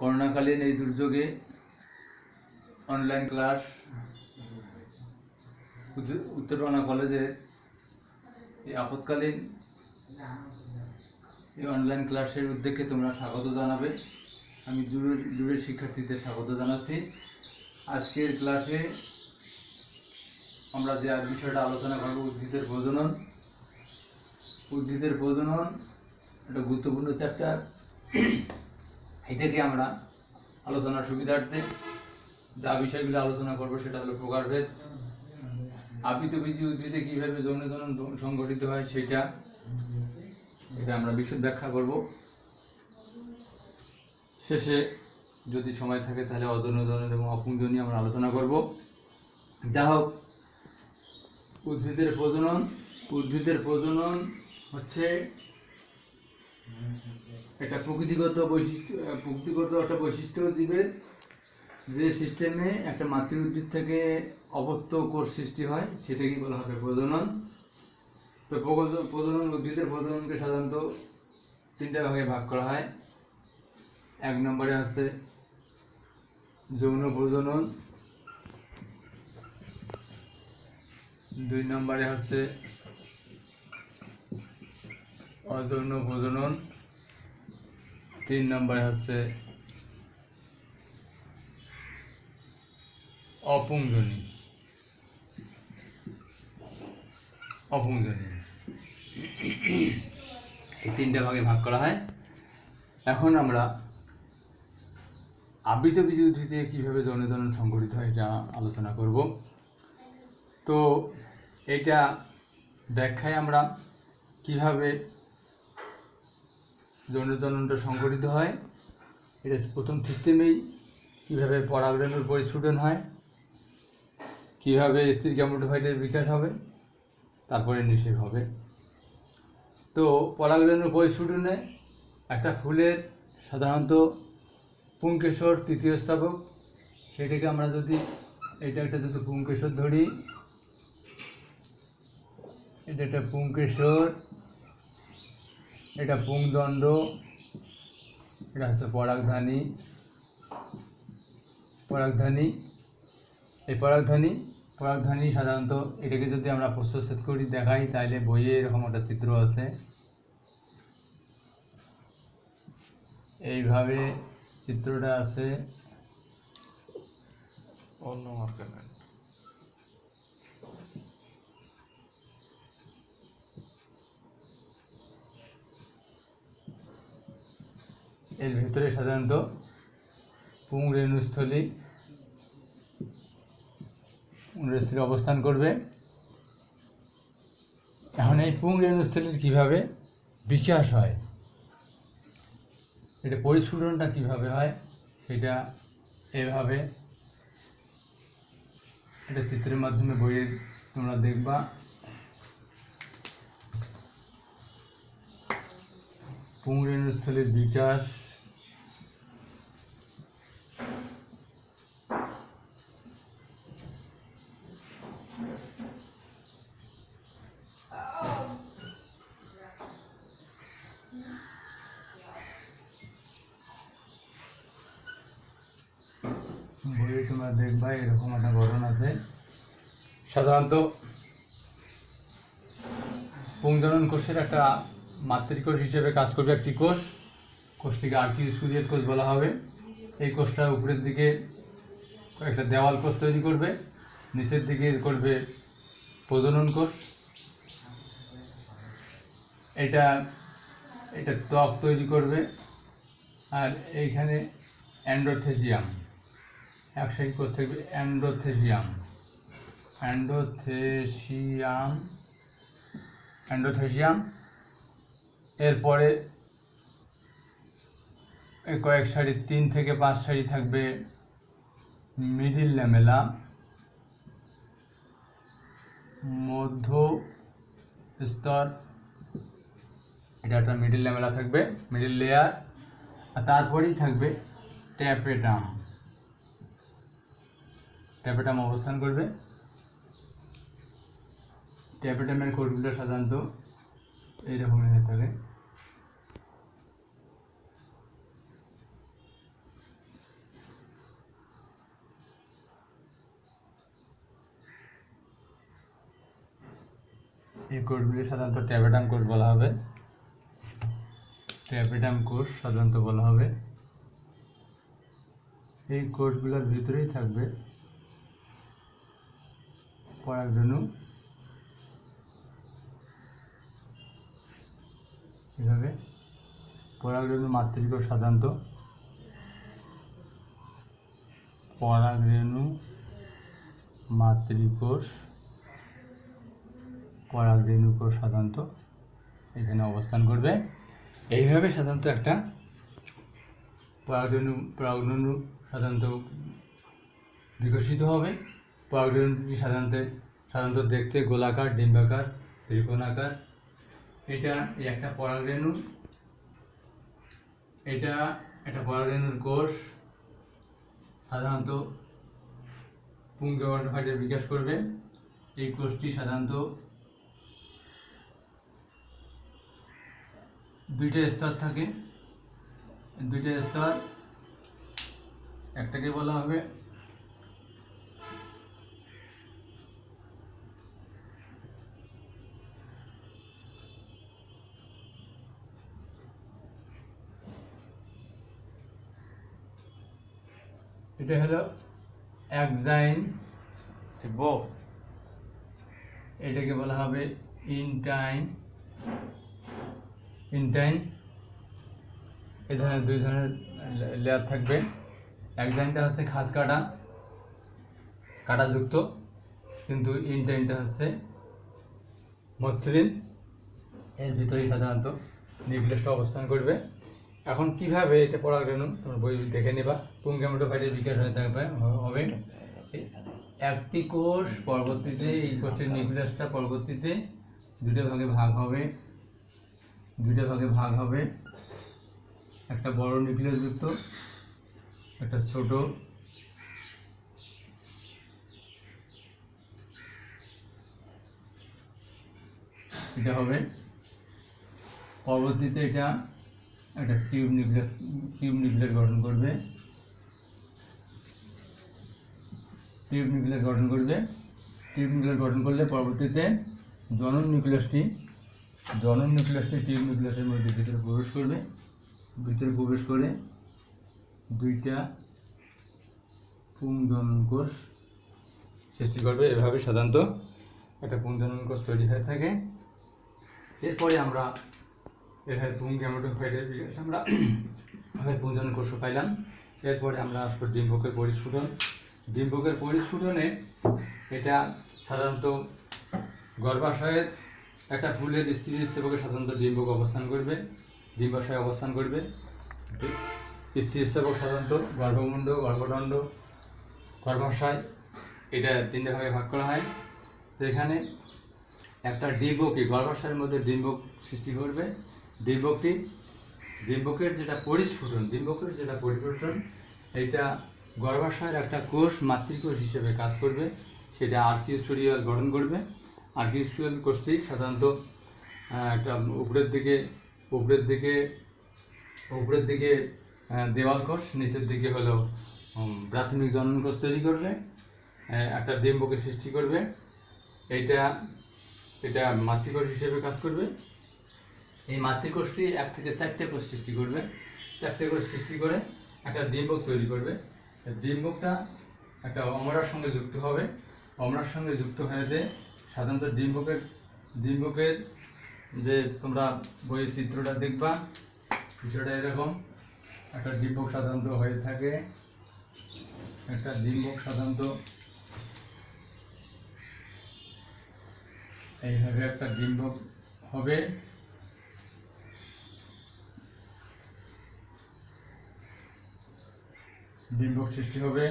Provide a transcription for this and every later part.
করোনাকালীন এই দুর্যোগে online class Uttarpara কলেজে এই আপৎকালীন এই অনলাইন ক্লাসের উদ্যোগে তোমরা স্বাগত জানাবে। আমি দূরের শিক্ষার্থীদের স্বাগত জানাচ্ছি। আজকের ক্লাসে আমরা যে বিষয়টা আলোচনা করব উদ্ভিদের প্রজনন। উদ্ভিদের প্রজনন একটা গুরুত্বপূর্ণ চ্যাপ্টার। এটাকে আমরা আলোচনার সুবিধার্থে যা বিষয়গুলো আলোচনা করব সেটা হলো প্রকারভেদ, আবৃতবীজী উদ্ভিদে কীভাবে যৌনজনন সংঘটিত হয় এটা আমরা বিশদ ব্যাখ্যা করব। শেষে যদি সময় থাকে তাহলে অযৌনজনন এবং অপুংজনী আমরা আলোচনা করব। যা হোক, উদ্ভিদের প্রজনন হচ্ছে একটা প্রকৃতিগত একটা বৈশিষ্ট্য জীবের, যে সিস্টেমে একটা মাতৃ উদ্ভিদ থেকে অপত্য কোষ সৃষ্টি হয় সেটাকে বলা হবে প্রজনন। তো উদ্ভিদের প্রজননকে সাধারণত তিনটা ভাগে ভাগ করা হয়। এক নম্বরে হচ্ছে যৌন প্রজনন, দুই নম্বরে হচ্ছে অযৌন প্রজনন, তিন নম্বরে হচ্ছে অপুংজনী। এই তিনটা ভাগে ভাগ করা হয়। এখন আমরা আবৃতবীজী উদ্ভিদে কীভাবে যৌনজনন সংঘটিত হয় যা আলোচনা করব। তো এইটা ব্যাখ্যায় আমরা কিভাবে যৌনজননটা সংঘটিত হয়, এটা প্রথম সিস্টেমেই কীভাবে পরাগরেণুর পরিস্ফুটন হয়, কীভাবে স্ত্রী গ্যামেটোফাইটের বিকাশ হবে, তারপরে নিষেক হবে। তো পরাগরেণুর পরিস্ফুটনে একটা ফুলের সাধারণত পুংকেশর তৃতীয় স্থাপক, সেটাকে আমরা যদি এটা একটা যদি পুংকেশর ধরি, এটা একটা পুংকেশর, এটা পুংদণ্ড, এটা হচ্ছে পরাগধানী। এই পরাগধানী সাধারণত এটাকে যদি আমরা প্রস্থচ্ছেদ করি দেখাই, তাহলে বইয়ে এরকম একটা চিত্র আছে। এইভাবে চিত্রটা আছে। এর ভিতরে সাধারণত পুংরেণুস্থলী অবস্থান করবে। এখন এই পুংরেণুস্থলীর কীভাবে বিকাশ হয়, এটা পরিস্ফুটনটা কীভাবে হয় সেটা এভাবে এটা চিত্রের মাধ্যমে বইয়ে তোমরা দেখবা। পুংরেণুস্থলীর বিকাশ, বইয়ে তোমরা দেখবা এরকম একটা গঠন আছে। সাধারণত পুংজনন কোষের একটা মাতৃকোষ হিসেবে কাজ করবে একটি কোষটিকে আর্কিওস্পোরিয়েট কোষ বলা হবে। এই কোষটার উপরের দিকে একটা দেওয়াল কোষ তৈরি করবে, নিচের দিকে করবে প্রজনন কোষ। এটা ত্বক তৈরি করবে, আর এইখানে অ্যান্ডোথেসিয়াম, একসাথে কোষ থাকবে অ্যান্ডোথেসিয়াম। এরপরে কয়েক সারি 3 থেকে 5 সারি থাকবে মিডিল ল্যামেলা, মধ্য স্তর, এটা একটা মিডিল ল্যামেলা থাকবে, মিডিল লেয়ার। আর তারপরেই থাকবে ট্যাপেটাম অবস্থান করবে। ট্যাপেটামের কোষগুলো সাধারণত এইরকম হয়ে থাকে। এই কোষগুলি সাধারণত ট্যাপেটাম কোষ বলা হবে, ট্যাপেটাম কোষ সাধারণত বলা হবে। এই কোষগুলোর ভিতরেই থাকবে পরাগরেণু। এভাবে পরাগরেণু মাতৃকোষ সাধারণত পরাগরেণু মাতৃকোষ, পরাগরেণু কোষ সাধারণত এখানে অবস্থান করবে। এইভাবে সাধারণত একটা পরাগরেণু সাধারণত বিকশিত হবে। পরাগরেণুটি সাধারণত দেখতে গোলাকার, ডিম্বাকার, ত্রিকোণাকার। এটা একটা পরাগরেণু, এটা একটা পরাগরেণুর কোষ সাধারণত পুংগেমটোফাইটের বিকাশ করবে। এই কোষটি সাধারণত দুইটা স্তর থাকে, দুইটা স্তর, একটাকে বলা হবে এটা হলো একজাইন, এটাকে বলা হবে ইনটাইন। এই ধরনের দুই ধরনের লেয়ার থাকবে। একজাইনটা হচ্ছে খাঁজ কাঁটাযুক্ত, কিন্তু ইনটাইনটা হচ্ছে মসৃণ। এর ভিতরেই সাধারণত নিউক্লিয়াসটা অবস্থান করবে। এখন কিভাবে এটা পরাগরেণু তোমার বই দেখে নেবা। পুংগেমটোফাইটের বিকাশ হয়ে হবে। একটি কোষ পরবর্তীতে, এই কোষের নিউক্লিয়াসটা পরবর্তীতে দুটো ভাগে ভাগ হবে। একটা বড় নিউক্লিয়াস যুক্ত, একটা ছোট। এটা হবে পরবর্তীতে এটা একটা টিউব নিউক্লিয়াস গঠন করবে। টিউব নিউক্লিয়াস গঠন করলে পরবর্তীতে জনন নিউক্লিয়াসটি টিউব নিউক্লিয়াসের মধ্যে ভিতরে প্রবেশ করে দুইটা পুংজনন কোষ সৃষ্টি করবে। এভাবে সাধারণত একটা পুংজনন কোষ তৈরি হয়ে থাকে। এরপরে আমরা এভাবে পুংগেমটোফাইটের বিকাশ আমরা পুংজনন কোষ পাইলাম। এরপরে আমরা আসবো ডিম্বকের পরিস্ফুটনে। এটা সাধারণত গর্ভাশয়ের একটা ফুলের স্ত্রী স্তবকে সাধারণত ডিম্বক অবস্থান করবে, ডিম্বাশয় অবস্থান করবে। স্ত্রী স্তবক সাধারণত গর্ভমুণ্ড, গর্ভদণ্ড, গর্ভাশয়, এটা তিনটে ভাগে ভাগ করা হয়। তো এখানে একটা ডিম্বকই গর্ভাশয়ের মধ্যে ডিম্বক সৃষ্টি করবে। ডিম্বকের যেটা পরিস্ফুটন, এটা গর্ভাশয়ের একটা কোষ মাতৃকোষ হিসেবে কাজ করবে। সেটা আর্চিওস্পোরিয়াল গঠন করবে। আর্চিওস্পোরিয়াল কোষটি সাধারণত একটা উপরের দিকে দেওয়াল কোষ, নিচের দিকে হলো প্রাথমিক জনন কোষ তৈরি করবে, একটা ডিম্বকের সৃষ্টি করবে। এটা মাতৃকোষ হিসেবে কাজ করবে। এই মাতৃকোষটি 1 থেকে 4টে কোষ সৃষ্টি করবে। 4টে কোষ সৃষ্টি করে একটা ডিম্বক তৈরি করবে। ডিম্বকটা একটা অমরার সঙ্গে যুক্ত হবে। অমরার সঙ্গে যুক্ত হয়ে সাধারণত ডিম্বকের যে তোমরা বইয়ের চিত্রটা দেখবা, বিষয়টা এরকম। একটা ডিম্বক সাধারণত হয়ে থাকে, এইভাবে একটা ডিম্বক হবে। ডিম্বক সৃষ্টি হবে।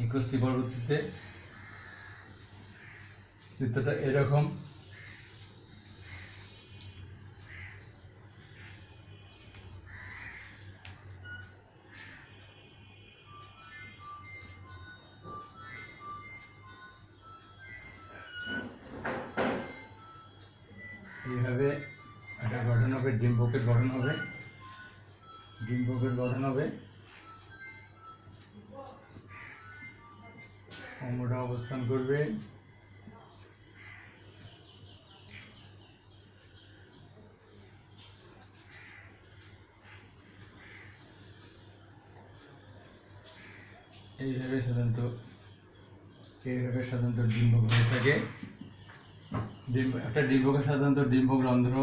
এই কোষটি পরবর্তীতে চিত্রটা এরকম। এইভাবে একটা গঠন হবে, ডিম্বকের গঠন হবে। অঙ্গটা অবস্থান করবে। এইভাবে সাধারণত ডিম্বক হয়ে থাকে। একটা ডিম্বকে সাধারণত ডিম্বক রন্ধ্র,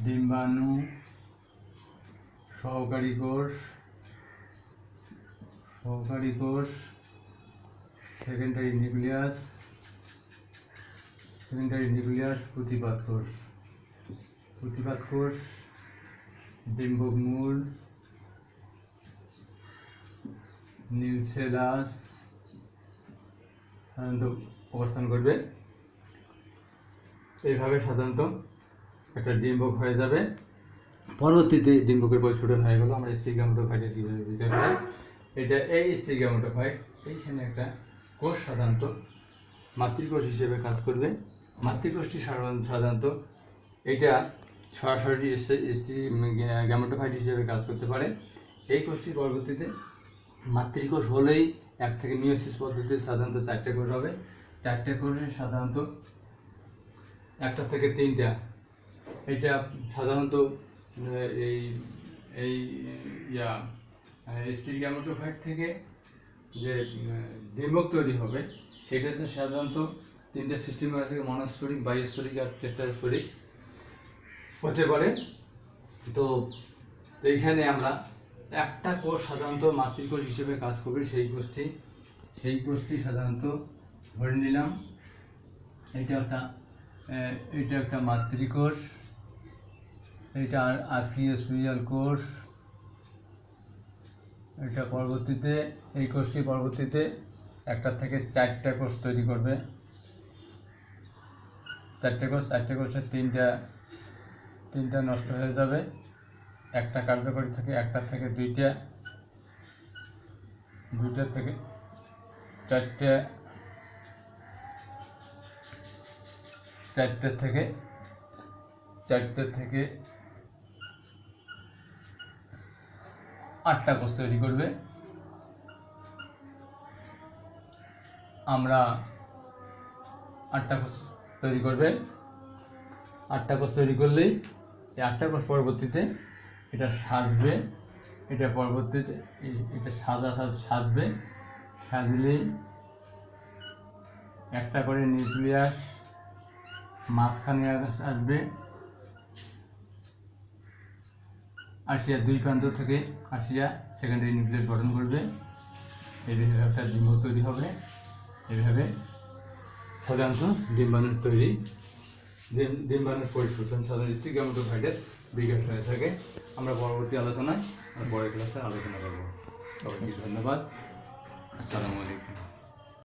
ডিম্বাণু, সহকারী কোষ, সেকেন্ডারি নিউক্লিয়াস, প্রতিপাদ কোষ, ডিম্বক মূল, নিউসেলাস সাধারণত অবস্থান করবে। এইভাবে সাধারণত একটা ডিম্বক হয়ে যাবে। পরবর্তীতে ডিম্বকের পরিস্ফুটন হয়ে গেল। আমরা স্ত্রী গ্যামেটোফাইটের বিকাশ হয়। এটা এই স্ত্রী গ্যামেটোফাইট, এইখানে একটা কোষ সাধারণত মাতৃকোষ হিসেবে কাজ করবে। মাতৃকোষটি সাধারণত এটা সরাসরি স্ত্রী গ্যামেটোফাইট হিসেবে কাজ করতে পারে। এই কোষটি পরবর্তীতে মাতৃকোষ হলেই এক থেকে মিওসিস পদ্ধতিতে সাধারণত 4টে কোষ হবে। 4টে কোষে সাধারণত 1টা থেকে 3টা। এটা সাধারণত এই স্ত্রী গ্যামেটোফাইট থেকে যে ডিম্বক তৈরি হবে সেটাতে সাধারণত 3টে সিস্টেম আছে, মনোস্ফেরিক, বায়োস্ফেরিক আর টেট্রাস্ফেরিক হতে পারে। তো এইখানে আমরা একটা কোষ সাধারণত মাতৃকোষ হিসেবে কাজ করবে। সেই কোষটি সাধারণত ধরে নিলাম এটা একটা মাতৃকোষ, এটা আর্কিওস্পিয়াল কোষ। এটা পরবর্তীতে এই কোষটি পরবর্তীতে 1টা থেকে 4টা কোষ তৈরি করবে। 4টে কোষের 3টা নষ্ট হয়ে যাবে। একটা কার্যকরী থেকে 1টা থেকে 2টা, 2টা থেকে 4টে, 4টে থেকে 8টা কোষ তৈরি করবে। আমরা 8টা কোষ তৈরি করবে। 8টা কোষ তৈরি করলেই এই 8টা কোষ পরবর্তীতে এটা সাজবে। এটা পরবর্তীতে এটা সাজবে। সাজলেই একটা করে নিউক্লিয়াস মাঝখানে আসবে। আসিয়া 2 প্রান্ত থেকে আসিয়া সেকেন্ডারি নিউক্লিয়াস গঠন করবে। এইভাবে একটা ডিম্বক তৈরি হবে। এইভাবে সাধারণত ডিম্বাণুর পরিস্ফুটন সাধারণ স্ত্রী গ্যামেটোফাইটের বিকাশ হয়ে থাকে। আমরা পরবর্তী আলোচনায় পরের ক্লাসে আলোচনা করব। সবাইকে ধন্যবাদ। আসসালামু আলাইকুম।